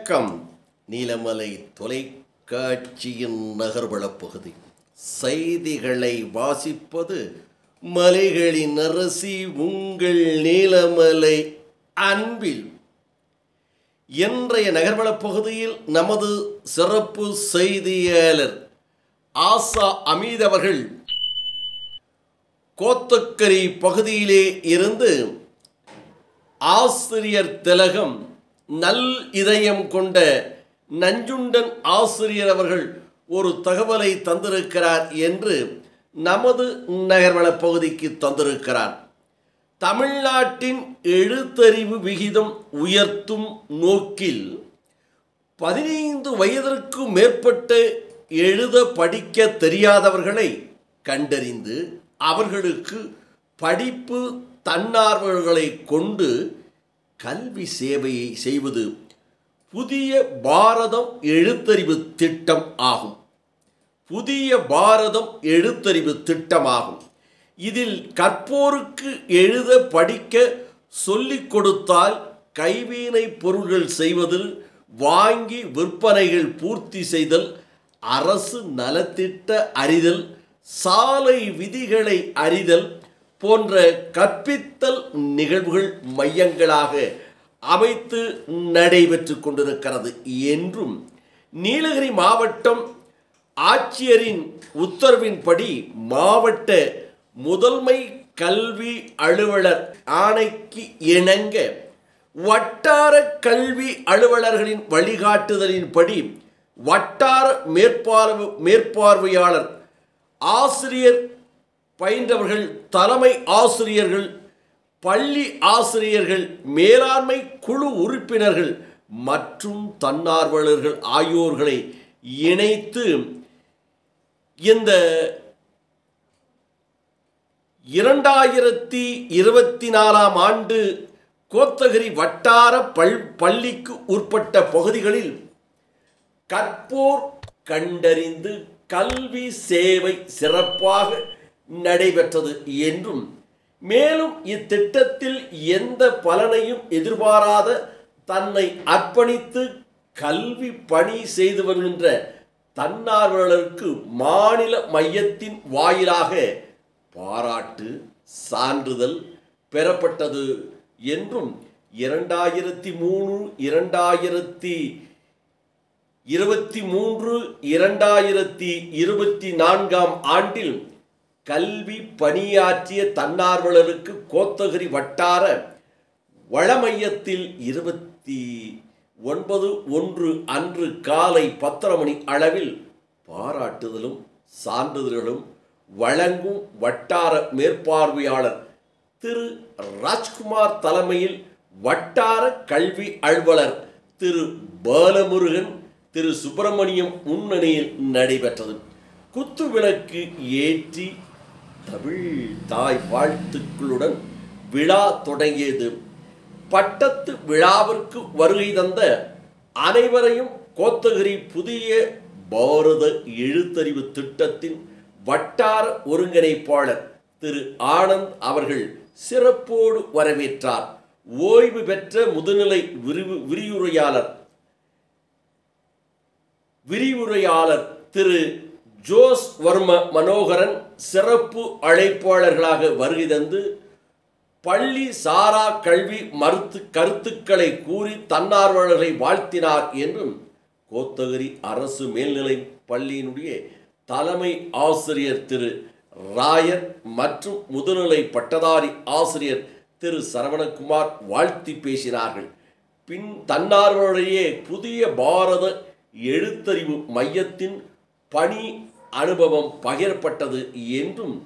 வணக்கம். நீலமலை தொலைக்காட்சியின் நகர்வளப் பகுதி செய்திகளை வாசிப்பது மலைகளின் அரசி உங்கள் நீலமலை அன்பில். இன்றைய நகர்வளப் பகுதியில் நமது சிறப்பு செய்தியாளர் ஆசா அமீத் அவர்கள் கோத்தக்கரி பகுதியிலே இருந்து ஆசிரியர் திலகம் நல் இதயம் கொண்ட நஞ்சுண்டன் ஆசிரியர் அவர்கள் ஒரு தகவலை தந்திருக்கிறார் என்று நமது நகர்வளப் பகுதிக்கு தந்திருக்கிறார். தமிழ்நாட்டின் எழுத்தறிவு விகிதம் உயர்த்தும் நோக்கில் 15 வயதிற்கு மேற்பட்ட எழுத படிக்க தெரியாதவர்களை கண்டறிந்து அவர்களுக்கு படிப்பு தன்னார்வலர்களை கொண்டு கல்வி சேவையை செய்வது புதிய பாரதம் எழுத்தறிவு திட்டம் ஆகும். புதிய பாரதம் எழுத்தறிவு திட்டமாகும். இதில் கற்போருக்கு எழுத படிக்க சொல்லிக் கொடுத்தால் கைவினை பொருள்கள் செய்வதில் வாங்கி விற்பனைகள் பூர்த்தி செய்தல், அரசு நலத்திட்ட அறிதல், சாலை விதிகளை அறிதல் போன்ற கற்பித்தல் நிகழ்வுகள் மையங்களாக அமைத்து நடைபெற்று கொண்டிருக்கிறது என்றும், நீலகிரி மாவட்டம் ஆட்சியரின் உத்தரவின்படி மாவட்ட முதன்மை கல்வி அலுவலர் ஆணைக்கு இணங்க வட்டார கல்வி அலுவலர்களின் வழிகாட்டுதலின்படி வட்டார மேற்பார்வையாளர், ஆசிரியர் பயின்றவர்கள், தலைமை ஆசிரியர்கள், பள்ளி ஆசிரியர்கள், மேலாண்மை குழு உறுப்பினர்கள் மற்றும் தன்னார்வலர்கள் ஆகியோர்களை இணைத்து இந்த 2024ஆம் ஆண்டு கோத்தகிரி வட்டார பள்ளிக்கு உட்பட்ட பகுதிகளில் கற்போர் கண்டறிந்து கல்வி சேவை சிறப்பாக நடைபெற்றது என்றும், மேலும் இத்திட்டத்தில் எந்த பலனையும் எதிர்பாராத தன்னை அர்ப்பணித்து கல்வி பணி செய்து வருகின்ற தன்னார்வலருக்கு மாநில மையத்தின் வாயிலாக பாராட்டு சான்றிதழ் பெறப்பட்டது என்றும், 2023-2024ஆம் ஆண்டில் கல்வி பணியாற்றிய தன்னார்வலருக்கு கோத்தகிரி வட்டார வளமையத்தில் 29/1 அன்று காலை 10:30 மணி அளவில் பாராட்டுதலும் சான்றிதழ்களும் வழங்கும் வட்டார மேற்பார்வையாளர் திரு ராஜ்குமார் தலைமையில் வட்டார கல்வி அலுவலர் திரு பாலமுருகன், திரு சுப்பிரமணியம் முன்னணியில் நடைபெற்றது. குத்துவிளக்கு ஏற்றி தமிழ் தாய் வாழ்த்துக்களுடன் விழா தொடங்கியது. பட்டத்து விழாவிற்கு வருகை தந்த அனைவரையும் கோத்தகிரி புதிய பாரத எழுத்தறிவு திட்டத்தின் வட்டார ஒருங்கிணைப்பாளர் திரு ஆனந்த் அவர்கள் சிறப்போடு வரவேற்றார். ஓய்வு பெற்ற முதுநிலை விரிவுரையாளர் திரு ஜோஸ் வர்ம மனோகரன் சிறப்பு அழைப்பாளர்களாக வருகை தந்து பள்ளி சாரா கல்வி கருத்துக்களை கூறி தன்னார்வலர்களை வாழ்த்தினார் என்றும் கோத்தகிரி அரசு மேல்நிலை பள்ளியினுடைய தலைமை ஆசிரியர் திரு ராயர் மற்றும் முதுநிலை பட்டதாரி ஆசிரியர் திரு சரவணகுமார் வாழ்த்தி பேசினார்கள். பின் தன்னார்வலரையே புதிய பாரத எழுத்தறிவு மையத்தின் பணி அனுபவம் பகிரப்பட்டது என்றும்,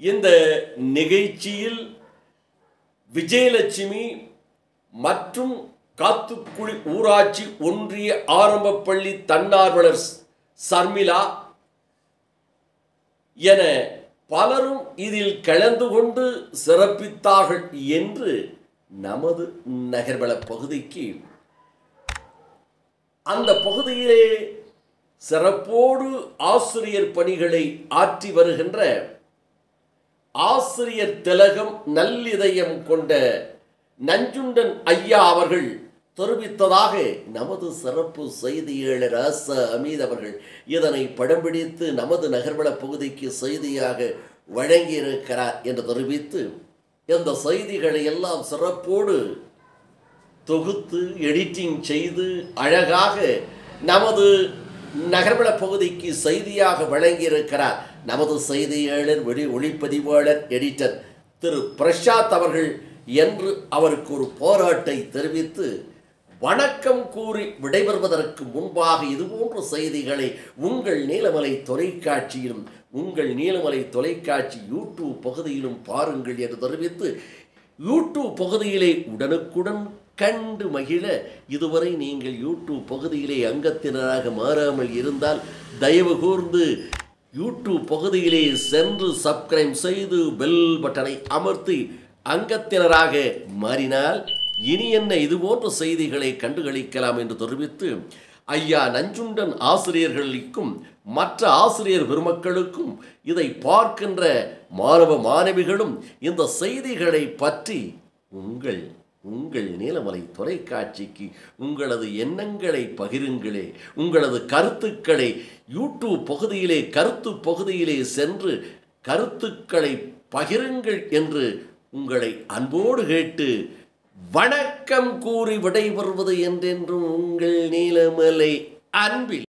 இந்த நிகழ்ச்சியில் விஜயலட்சுமி மற்றும் காத்துக்குழி ஊராட்சி ஒன்றிய ஆரம்ப பள்ளி தன்னார்வலர் சர்மிளா என பலரும் இதில் கலந்து கொண்டு சிறப்பித்தார்கள் என்று நமது நகர்வளப் பகுதிக்கு அந்த பகுதியிலே சிறப்போடு ஆசிரியர் பணிகளை ஆற்றி வருகின்ற ஆசிரியர் திலகம் நல்லிதயம் கொண்ட நஞ்சுண்டன் ஐயா அவர்கள் தெரிவித்ததாக நமது சிறப்பு செய்தியாளர் அமீத் அவர்கள் இதனை படம் பிடித்து நமது நகர்வள பகுதிக்கு செய்தியாக வழங்கியிருக்கிறார் என்று தெரிவித்து, இந்த செய்திகளை எல்லாம் சிறப்போடு தொகுத்து எடிட்டிங் செய்து அழகாக நமது நகர்வள பகுதிக்கு செய்தியாக வழங்கியிருக்கிறார் நமது செய்தியாளர் ஒளிப்பதிவாளர் எடிட்டர் திரு பிரசாத் அவர்கள் என்று அவருக்கு ஒரு பாராட்டை தெரிவித்து வணக்கம் கூறி விடைபெறுவதற்கு முன்பாக இதுபோன்ற செய்திகளை உங்கள் நீலமலை தொலைக்காட்சியிலும் உங்கள் நீலமலை தொலைக்காட்சி யூடியூப் பகுதியிலும் பாருங்கள் என்று தெரிவித்து, யூடியூப் பகுதியிலே உடனுக்குடன் கண்டு மகிழ இதுவரை நீங்கள் யூடியூப் பகுதியிலே அங்கத்தினராக மாறாமல் இருந்தால் தயவு கூர்ந்து யூடியூப் பகுதியிலே சென்று சப்ஸ்கிரைப் செய்து பெல் பட்டனை அமர்த்தி அங்கத்தினராக மாறினால் இனி என்ன இதுபோன்ற செய்திகளை கண்டுகளிக்கலாம் என்று தெரிவித்து, ஐயா நஞ்சுண்டன் ஆசிரியர்களுக்கும் மற்ற ஆசிரியர் பெருமக்களுக்கும் இதை பார்க்கின்ற மாணவ மாணவிகளும் இந்த செய்திகளை பற்றி உங்கள் நீலமலை தொலைக்காட்சிக்கு உங்களது எண்ணங்களை பகிருங்களே, உங்களது கருத்துக்களை யூடியூப் பகுதியிலே கருத்து பகுதியிலே சென்று கருத்துக்களை பகிருங்கள் என்று உங்களை அன்போடு கேட்டு வணக்கம் கூறி விடைபெறுவது என்றென்றும் உங்கள் நீலமலை அன்பில்